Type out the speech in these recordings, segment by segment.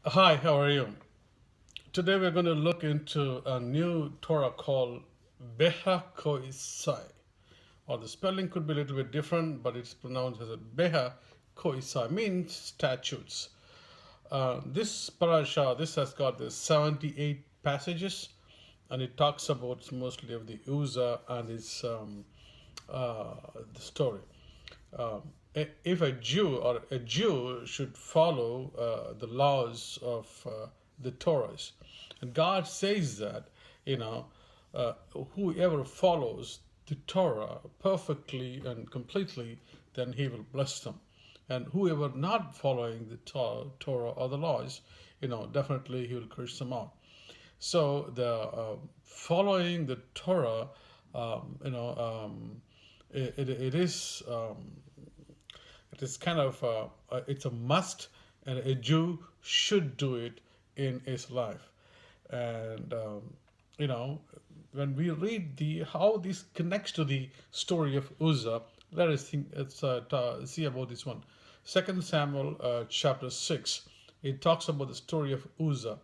Hi, how are you? Today we're going to look into a new Torah called Behakoisai. Or the spelling could be a little bit different, but it's pronounced as a Behakoisai, means statutes. This parasha, this has got the 78 passages, and it talks about mostly of the Uzzah and his uh, the story. If a Jew or a Jew should follow the laws of the Torahs, and God says that, you know, uh, whoever follows the Torah perfectly and completely, then He will bless them. And whoever not following the Torah or the laws, definitely He will curse them out. So the following the Torah, it is it is kind of it's a must, and a Jew should do it in his life. And you know, when we read the how this connects to the story of Uzzah, let us think. See about this one. Second Samuel chapter 6. It talks about the story of Uzzah.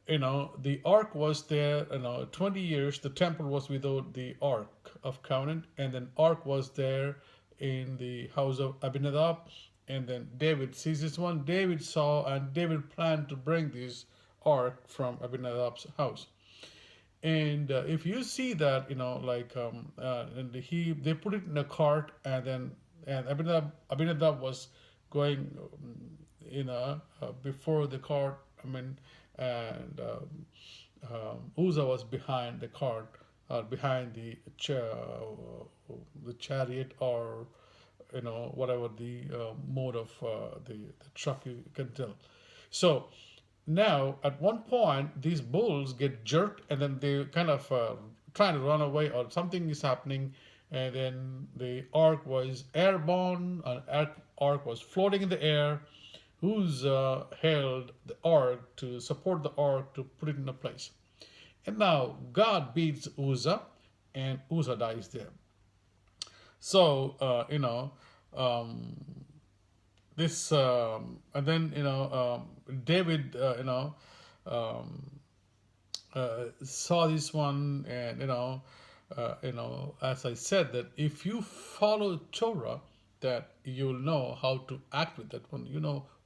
The ark was there, 20 years the temple was without the ark of covenant, and then ark was there in the house of Abinadab. And then David sees this one. David saw, and David planned to bring this ark from Abinadab's house. And if you see that, and they put it in a cart, and then and Abinadab was going, before the cart. I mean, and Uzzah was behind the cart, behind the chariot, or whatever the mode of the truck you can tell. So now, at one point, these bulls get jerked, and then they kind of trying to run away, or something is happening, and then the ark was airborne, and ark was floating in the air. Who's held the ark to support the ark to put it in a place? And now God beats Uzzah, and Uzzah dies there. So um, this and then David um, saw this one, and as I said, that if you follow Torah, that you'll know how to act with that one,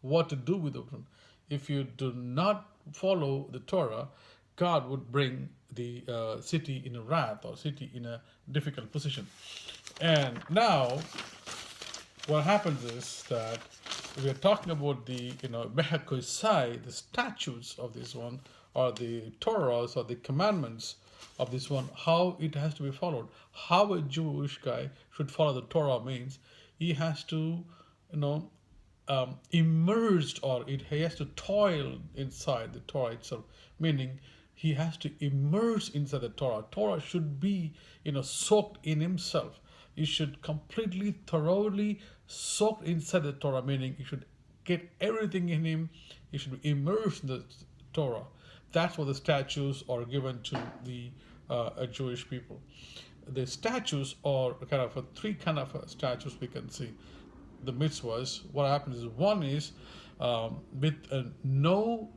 what to do with that one. If you do not follow the Torah, God would bring the city in a wrath, or city in a difficult position. And now what happens is that we are talking about the Behakoisai, the statutes of this one, or the Torahs, or the commandments of this one, how it has to be followed. How a Jewish guy should follow the Torah means he has to, immersed, or he has to toil inside the Torah itself, meaning he has to immerse inside the Torah. Torah should be, soaked in himself. You should completely, thoroughly soaked inside the Torah, meaning you should get everything in him. You should be immersed in the Torah. That's what the statutes are given to the Jewish people. The statutes are kind of three kind of statutes we can see. The mitzvahs. What happens is, one is with no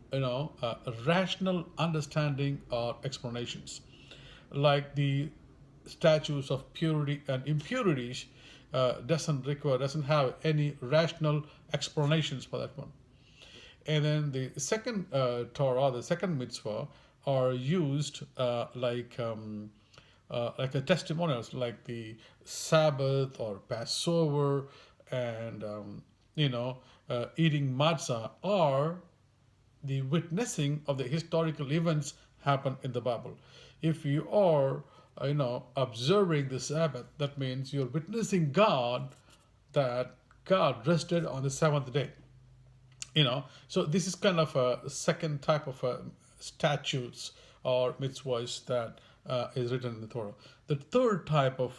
rational understanding or explanations, like the statutes of purity and impurities, doesn't have any rational explanations for that one. And then the second Torah, the second mitzvah, are used like a testimonials, like the Sabbath or Passover, and eating matzah, or the witnessing of the historical events happen in the Bible. If you are, observing the Sabbath, that means you're witnessing God, that God rested on the seventh day. So this is kind of a second type of statutes or mitzvahs that is written in the Torah. The third type of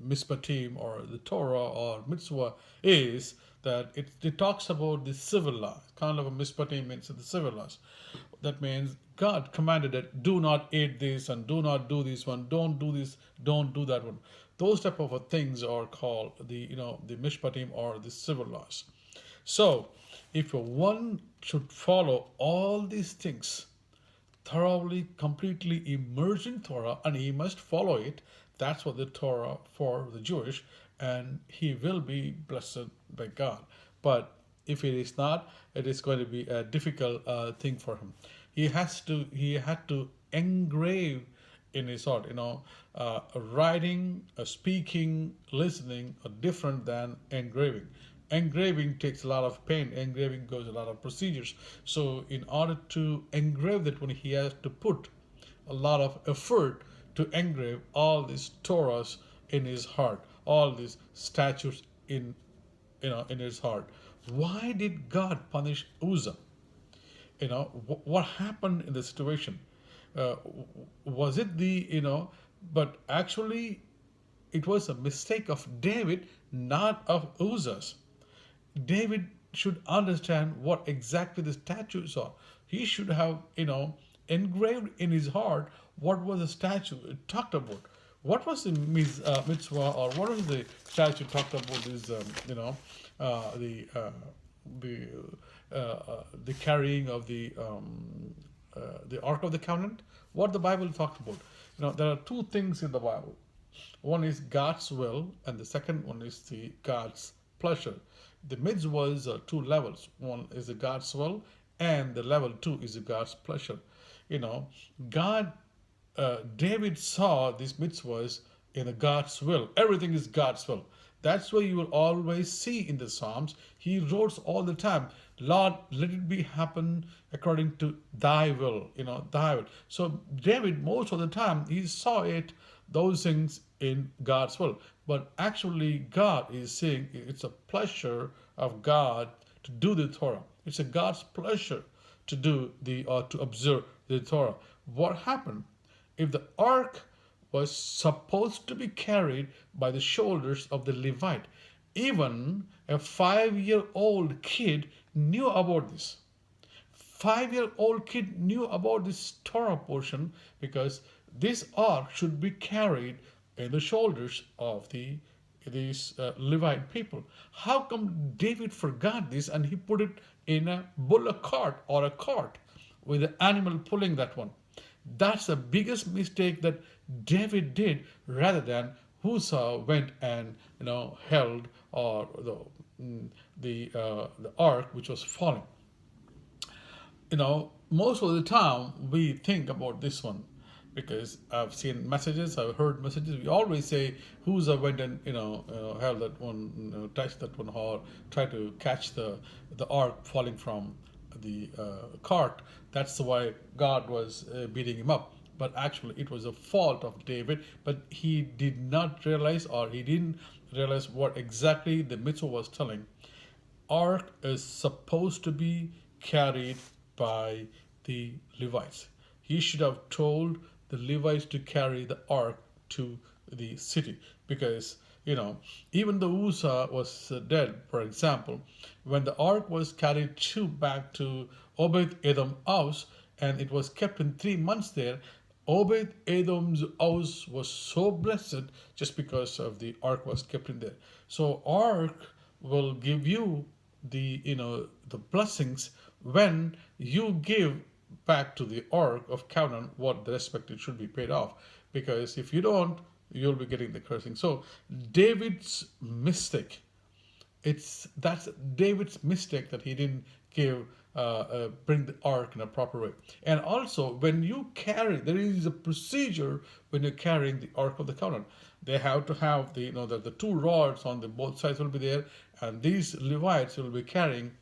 mispatim, or the Torah or mitzvah, is that it talks about the civil law. Kind of a mispatim means the civil laws. That means God commanded that do not eat this, and do not do this one, don't do this, don't do that one. Those type of things are called the the mishpatim, or the civil laws. So, if one should follow all these things thoroughly, completely immersed in Torah, and he must follow it. That's what the Torah for the Jewish, and he will be blessed by God. But if it is not, it is going to be a difficult thing for him. He had to engrave in his heart. Writing, speaking, listening are different than engraving. Engraving takes a lot of pain. Engraving goes a lot of procedures. So in order to engrave that one, he has to put a lot of effort to engrave all these Torahs in his heart, all these statutes in his heart. Why did God punish Uzzah? What happened in the situation? uh, was it but actually it was a mistake of David, not of Uzzah's. David should understand what exactly the statutes are. He should have engraved in his heart what was the statute it talked about. What was the mitzvah, or what was the statute talked about? Is the the the carrying of the Ark of the Covenant. What the Bible talked about. There are two things in the Bible. One is God's will, and the second one is the God's pleasure. The mitzvahs are two levels. One is the God's will, and the level two is the God's pleasure. You know, God, David saw these mitzvahs in the God's will. Everything is God's will. That's why you will always see in the Psalms, he wrote all the time, Lord, let it be happen according to thy will, thy will. So David, most of the time, he saw those things in God's will. But actually, God is saying it's a pleasure of God to do the Torah. It's a God's pleasure to do to observe the Torah. What happened? If the ark was supposed to be carried by the shoulders of the Levite, even a 5-year-old kid knew about this. 5-year-old kid knew about this Torah portion, because this ark should be carried in the shoulders of these Levite people. How come David forgot this and he put it in a bullock cart or a cart with the animal pulling that one? That's the biggest mistake that David did, rather than Uzzah went and held or the ark which was falling. Most of the time we think about this one, because I've seen messages, I've heard messages. We always say, "Who's went and held that one, touched that one, or try to catch the ark falling from the cart." That's why God was beating him up. But actually, it was a fault of David. But he did not realize, or he didn't realize what exactly the mitzvah was telling. Ark is supposed to be carried by the Levites. He should have told the Levites to carry the ark to the city, because even though Uzzah was dead, for example, when the ark was carried back to Obed Edom's house, and it was kept in 3 months there, Obed Edom's house was so blessed just because of the ark was kept in there. So ark will give you the blessings when you give back to the ark of covenant what the respected should be paid off. Because if you don't, you'll be getting the cursing. So David's mistake, that's David's mistake, that he didn't bring the ark in a proper way. And also, when you carry, there is a procedure when you're carrying the ark of the covenant. They have to have the two rods on the both sides will be there, and these Levites will be carrying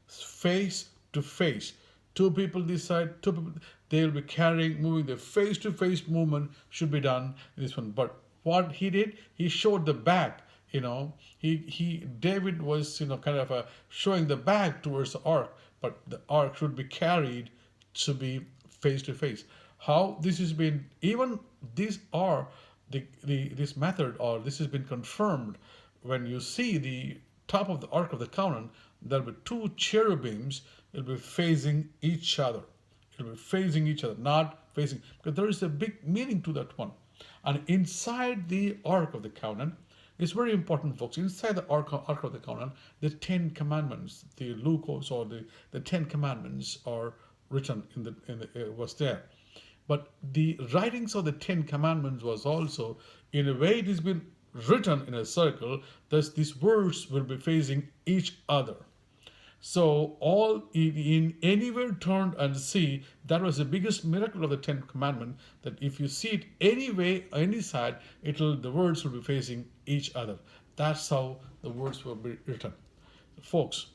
face to face. Two people this side, two people, they will be carrying, moving. The face to face movement should be done in this one. But what he did, he showed the back. David was kind of showing the back towards the ark, but the ark should be carried to be face to face. How this has been, even these are this method, or this has been confirmed when you see the top of the ark of the covenant. There will be two cherubims. It will be facing each other. It will be facing each other, not facing, because there is a big meaning to that one. And inside the ark of the covenant, It's very important, folks. Inside the Ark of the Covenant, the Ten Commandments, the Lucos or the Ten Commandments are written was there. But the writings of the Ten Commandments was also, in a way, it has been written in a circle. Thus, these words will be facing each other. So all in anywhere turn and see, that was the biggest miracle of the Ten Commandment. That if you see it any way, any side, it'll the words will be facing each other. That's how the words will be written, folks.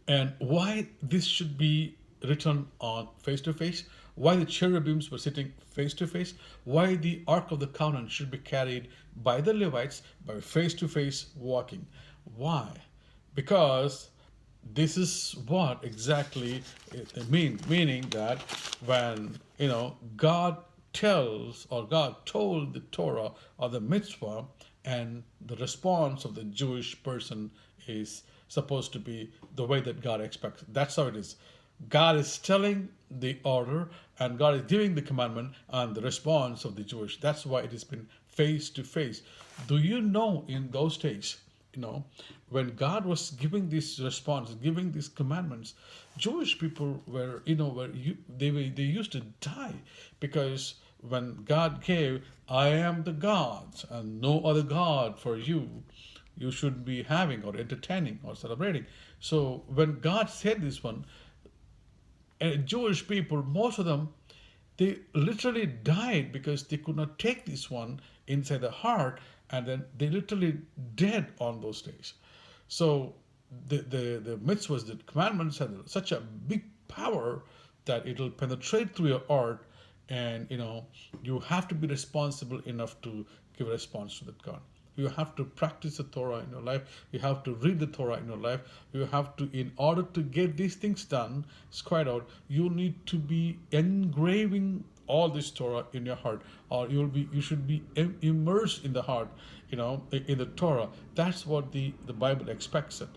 And why this should be written on face to face, why the cherubims were sitting face to face, why the Ark of the Covenant should be carried by the Levites by face to face walking. Why? Because this is what exactly it means, meaning that when God tells or God told the Torah or the mitzvah, and the response of the Jewish person is supposed to be the way that God expects. That's how it is. God is telling the order and God is giving the commandment and the response of the Jewish. That's why it has been face to face. Do you know in those days, when God was giving this response, giving these commandments, Jewish people they used to die because when God gave, I am the God and no other God for you, you should be having or entertaining or celebrating. So when God said this one, Jewish people, most of them, they literally died because they could not take this one inside the heart, and then they literally dead on those days. So the mitzvahs, the commandments, have such a big power that it'll penetrate through your heart, and you have to be responsible enough to give a response to that God. You have to practice the Torah in your life. You have to read the Torah in your life. You have to, in order to get these things done, squared out, you need to be engraving all this Torah in your heart, or you should be immersed in the heart, in the Torah. That's what the Bible expects it.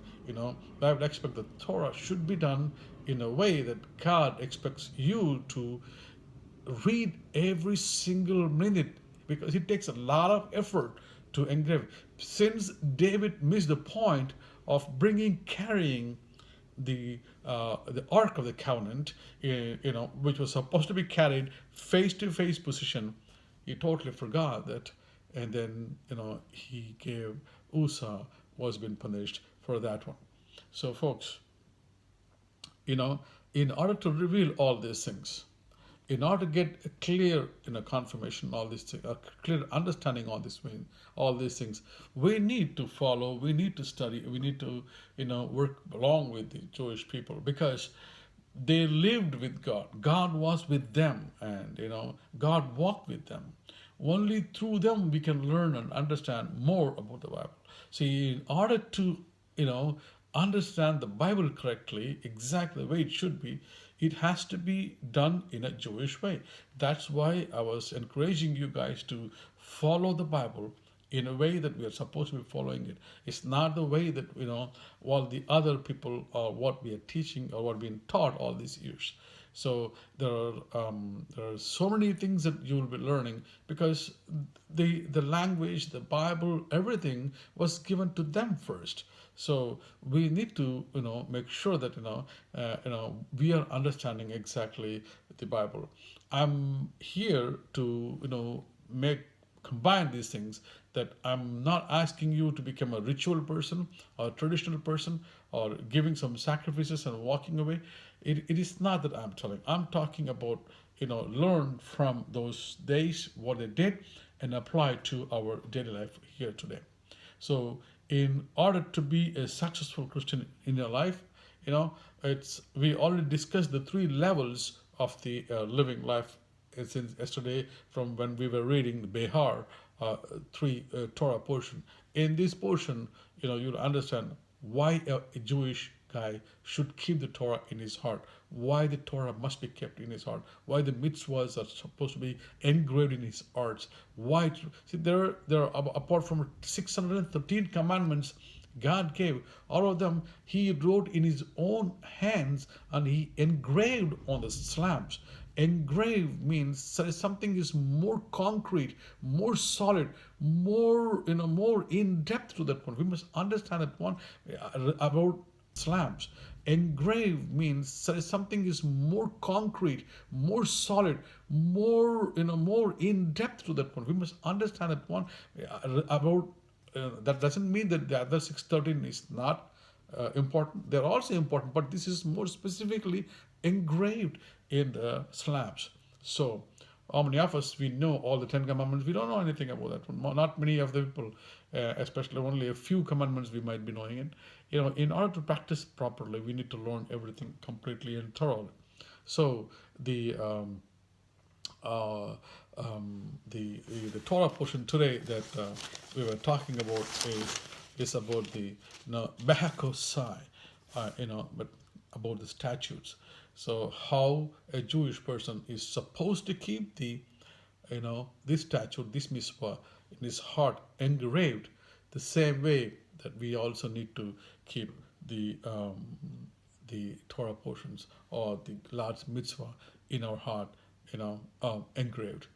Bible expects the Torah should be done in a way that God expects you to read every single minute, because it takes a lot of effort to engrave. Since David missed the point of carrying the Ark of the Covenant, which was supposed to be carried face to face position, he totally forgot that, and then he gave Uzzah was being punished for that one. So, folks, in order to reveal all these things, in order to get a clear confirmation, all these things, a clear understanding all these things, we need to follow, we need to study, we need to work along with the Jewish people, because they lived with God. God was with them, and God walked with them. Only through them we can learn and understand more about the Bible. See, in order to understand the Bible correctly, exactly the way it should be, it has to be done in a Jewish way. That's why I was encouraging you guys to follow the Bible in a way that we are supposed to be following it. It's not the way that all the other people or what we are teaching or what being taught all these years. So there are so many things that you will be learning, because the language, the Bible, everything was given to them first. So we need to make sure that we are understanding exactly the Bible. I'm here to combine these things, that I'm not asking you to become a ritual person or a traditional person or giving some sacrifices and walking away. It is not that I'm telling. I'm talking about learn from those days what they did and apply to our daily life here today. So in order to be a successful Christian in your life, we already discussed the three levels of the living life since yesterday, from when we were reading the Behar 3 Torah portion. In this portion, you'll understand why a Jewish guy should keep the Torah in his heart, why the Torah must be kept in his heart, why the mitzvahs are supposed to be engraved in his hearts. There are apart from 613 commandments God gave, all of them he wrote in his own hands and he engraved on the slabs. Engrave means something is more concrete, more solid, more more in depth to that one. We must understand that one about slabs. Engrave means something is more concrete, more solid, more more in depth to that one. We must understand that one about that doesn't mean that the other 613 is not important. They're also important, but this is more specifically engraved in the slabs. So, how many of us we know all the Ten Commandments? We don't know anything about that one. Not many of the people, especially only a few commandments we might be knowing it. In order to practice properly, we need to learn everything completely and thoroughly. So the uh, the Torah portion today that we were talking about is about the Behakoisai, but about the statutes. So how a Jewish person is supposed to keep the this statute, this mitzvah in his heart engraved, the same way that we also need to keep the Torah portions or the Lord's mitzvah in our heart, engraved.